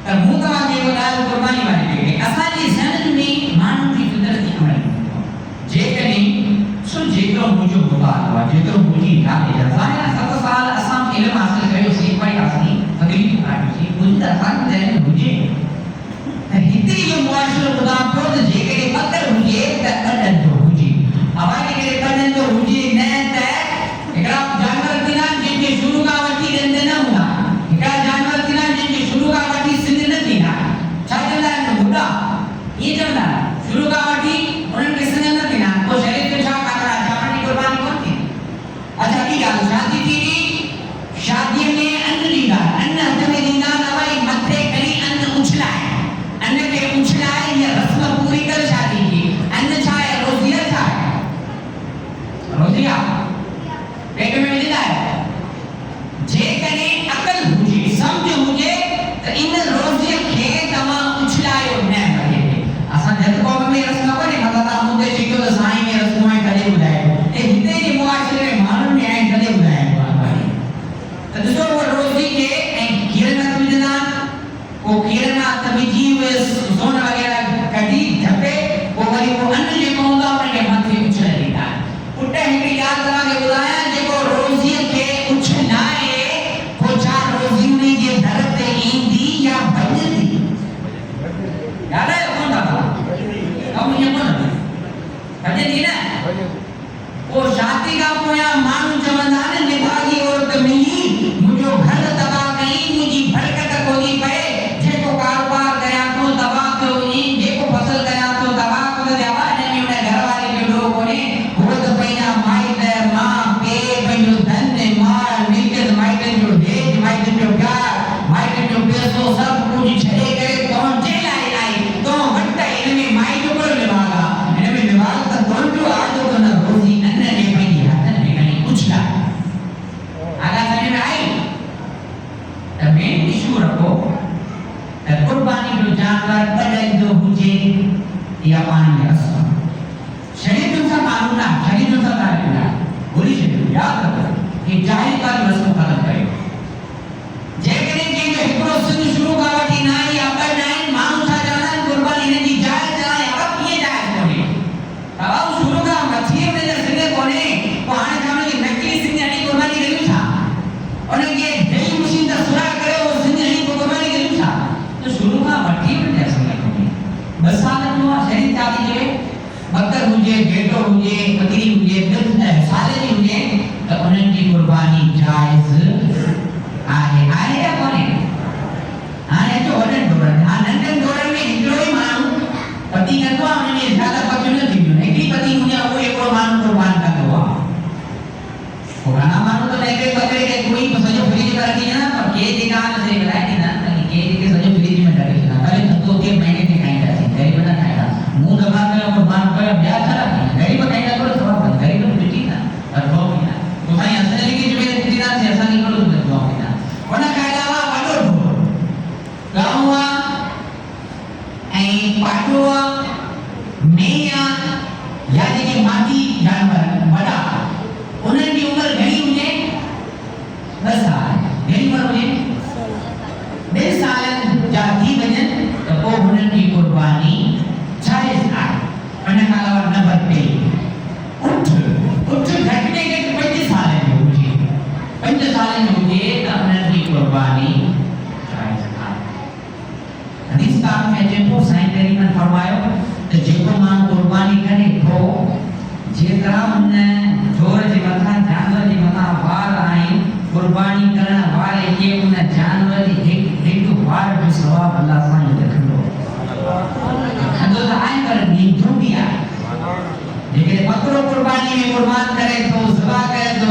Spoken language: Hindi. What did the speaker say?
त मूं तव्हांखे इहो ॻाल्हि क़ुर्बानी वारी कई असांजी ज़हन में माण्हुनि जी फितरत जी अमल जेकॾहिं सो जेतिरो मुंहिंजो मुताल आहे जेतिरो मुंहिंजी नाले ज़ाहिर 7 साल असां इल्मु हासिल कयोसीं पढ़ियासीं तकलीफ़ काटियोसीं मुंहिंजी असांजी ज़हन हुजे त हिते इहो मुआशिरो ॿुधां पियो त जेकॾहिं अकल हुजे त अॾनि जो हुजे अवां जेकॾहिं अॾनि जो हुजे न त हिकिड़ा जानवर थींदा आहिनि जंहिंखे शुरू खां वठी ॾंद न हूंदा हिकिड़ा जानवर थींदा आहिनि जंहिंखे शुरू खां वठी सिंध न थींदा छा चवंदा आहिनि ॿुढा ईअं चवंदा आहिनि शुरू खां वठी उन्हनि खे सिंध न थींदा पोइ शरीर जो छा ख़तरा आहे छा पंहिंजी क़ुर्बानी कोन थी अच्छा ॿी ॻाल्हि शादी थींदी शादीअ में अन्न ॾींदा अन्न हथ में ॾींदा न भई मथे खणी अन्न उछलाए अन्न खे उछलाए हीअ रस्म पूरी कर शादी जी अन्न छा आहे रोज़िया छा आहे रोज़िया पेट में विझंदा आहियो जेकॾहिं अकल हुजे सम्झ हुजे त इन रोज़ीअ खे तव्हां उछलायो न भले असां जत क़ौम में रस्म कोन्हे मतिलबु तव्हां मूंखे चई थो त साईं में रस्मूं आहिनि तॾहिं ॿुधायो ऐं हिते जे मुआशिरे में माण्हुनि में आहिनि तॾहिं ॿुधाइबो आहे भाई त ॾिसो उहो रोज़ी खे ऐं खीर में विझंदा पोइ खीर मां त विझी उहे सोन वग़ैरह कढी ढपे पोइ वरी उहो अन्न जेको हूंदो आहे उनखे मथे उछले ॾींदा पुट हिकिड़ी ॻाल्हि तव्हांखे ॿुधायां जेको रोज़ीअ खे उछलाए पोइ छा रोज़ी उन जे दर ते ईंदी या भॼंदी याद आहे कोन था कमु ईअं कोन भॼंदी न पोइ शादी खां पोइ माण्हू चवंदा आहिनि निभागी औरत मिली मुंहिंजो घर तबाह कई मुंहिंजी बरकत कोन्हे पए जेको कारोबार कयां थो तबाह कयो नी जेको फसल कयां थो तबाह करे देवा हिन में उन घर वारे खे ॾोह कोन्हे उहो त पंहिंजा माइट मां पीउ पंहिंजो धन माल मिल्कियत माइटनि जो ॾेज माइटनि जो प्यार माइटनि जो पैसो सभु कुझु छॾे करे तव्हां जे लाइ आई तव्हां वटि हिन में माई जो कहिड़ो लिबास आहे हिन में लिबास त तुंहिंजो आजो त न रोज़ी अन्न ॾे पंहिंजी हथनि में खणी उछला आगा सम्झ में आई त मेन इशू रखो त क़ुर्बानी जो जानवर अॾनि जो हुजे या पाणी में रस्म शरीयत सां कानून आहे शरीयत सां तारीफ़ आहे भुली छॾियो यादि रखो कि जाहिल वारी रस्म ख़तमु कयो जेकॾहिं कंहिंजो हिकिड़ो सिंध शुरू खां वठी न आहे या ॿ न आहिनि माण्हू छा चवंदा आहिनि क़ुर्बानी हिन जी जाइज़ आहे या कीअं जाइज़ कोन्हे बाबा शुरू खां मथीअ में त सिंध कोन्हे पोइ हाणे छा हुनखे नकली सिंध हणी क़ुर्बानी कयूं छा उनखे ड्रिल मशीन त सुराख करे उहो सिंध हणी क़ुर्बानी कयूं छा त शुरू खां वठी बि असां कोन्हे 2 साल जो शरीर शादी चवे बकर हुजे बेटो हुजे बकरी हुजे साल जी हुजे त उन्हनि जी क़ुर्बानी जाइज़ आहे या कोन्हे हाणे अचो वॾनि ढोरनि हा नंढनि ढोरनि में हिकिड़ो ई माण्हू पती कंदो आहे उन में ज़्यादा पतियूं न थींदियूं हिकिड़ी पती हूंदी आहे उहो हिकिड़ो माण्हू क़ुर्बान कंदो आहे पुराणा माण्हू त हिकिड़े बकरे खे कोई सॼो फ्रिज में रखी छॾंदा पर के जेका आहे से विलाए ॾींदा के जेके सॼो फ्रिज में रखी छॾंदा भले धंधो थे महीने में खाईंदासीं ग़रीब न खाईंदा मुंहुं दॿा करे क़ुर्बान कयो ॿिया छा रखी ग़रीब खाईंदा थोरो सवाबु ग़रीब ॾिठी न पर दुआ कंदा पोइ साईं असांजी खे जुमे ॾींदासीं असांखे कहिड़ो दुआ कंदा उन खां अलावा वॾो ढोर गांव आहे ऐं पाटो आहे मेंह आहे या जेके मादी जानवर वॾा उन्हनि जी उमिरि घणी हुजे 2 साल घणी उमिरि हुजे 2 सालनि जा थी वञनि त पोइ हुननि जी क़ुर्बानी जाइज़ आहे उन खां अलावा नंबर 2 उठ घटि में घटि 5 सालनि जो हुजे 5 सालनि जो हुजे त उन्हनि जी क़ुर्बानी जाइज़ आहे हदीस पाक में अचे थो साईं करीमन फरमायो त जेको माण्हू क़ुर्बानी करे थो जेतिरा उन ढोर जे मथां जानवर जे मथां वार आहिनि क़ुर्बानी करण वारे खे उन जानवर जी हिकु वार जो सवाबु अल्लाह साईं लिखंदो खंदो त आहे पर नींदो बि आहे जेके बकरो क़ुर्बानी में क़ुर्बान करे थो ज़बा करे थो